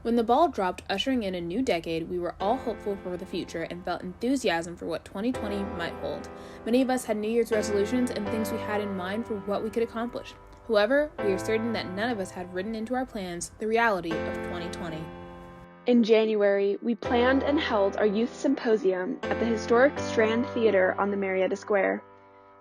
When the ball dropped, ushering in a new decade, we were all hopeful for the future and felt enthusiasm for what 2020 might hold. Many of us had New Year's resolutions and things we had in mind for what we could accomplish. However, we are certain that none of us had written into our plans the reality of 2020. In January, we planned and held our youth symposium at the historic Strand Theater on the Marietta Square.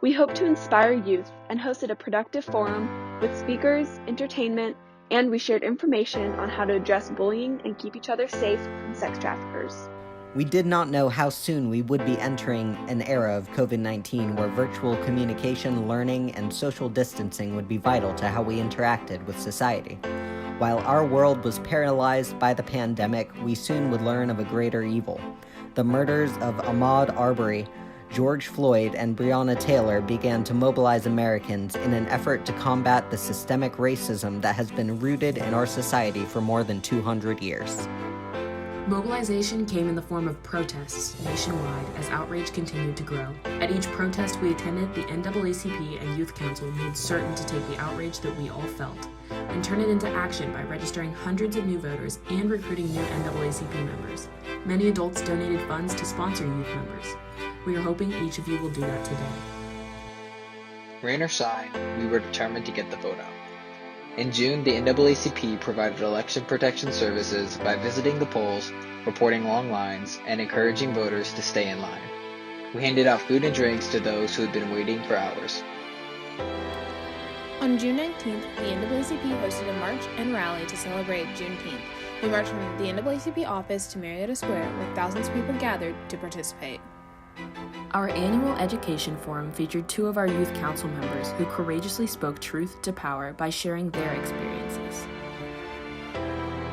We hoped to inspire youth and hosted a productive forum with speakers, entertainment, and we shared information on how to address bullying and keep each other safe from sex traffickers. We did not know how soon we would be entering an era of COVID-19 where virtual communication, learning, and social distancing would be vital to how we interacted with society. While our world was paralyzed by the pandemic, we soon would learn of a greater evil. The murders of Ahmaud Arbery, George Floyd, and Breonna Taylor began to mobilize Americans in an effort to combat the systemic racism that has been rooted in our society for more than 200 years. Mobilization came in the form of protests nationwide as outrage continued to grow. At each protest we attended, the NAACP and Youth Council made certain to take the outrage that we all felt and turn it into action by registering hundreds of new voters and recruiting new NAACP members. Many adults donated funds to sponsor youth members. We are hoping each of you will do that today. Rain or shine, we were determined to get the vote out. In June, the NAACP provided election protection services by visiting the polls, reporting long lines, and encouraging voters to stay in line. We handed out food and drinks to those who had been waiting for hours. On June 19th, the NAACP hosted a march and rally to celebrate Juneteenth. We marched from the NAACP office to Marietta Square, where thousands of people gathered to participate. Our annual education forum featured two of our youth council members who courageously spoke truth to power by sharing their experiences.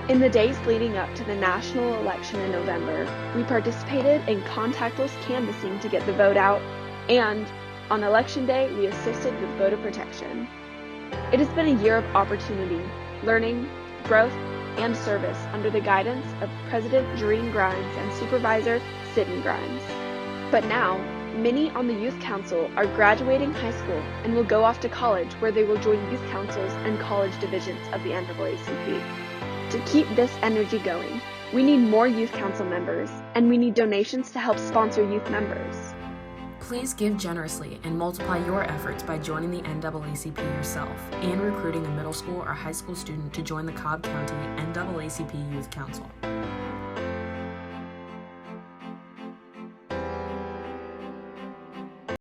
In the days leading up to the national election in November, we participated in contactless canvassing to get the vote out, and on Election Day, we assisted with voter protection. It has been a year of opportunity, learning, growth, and service under the guidance of President Jareen Grimes and Supervisor Sidney Grimes. But now, many on the Youth Council are graduating high school and will go off to college where they will join youth councils and college divisions of the NAACP. To keep this energy going, we need more youth council members, and we need donations to help sponsor youth members. Please give generously and multiply your efforts by joining the NAACP yourself and recruiting a middle school or high school student to join the Cobb County NAACP Youth Council.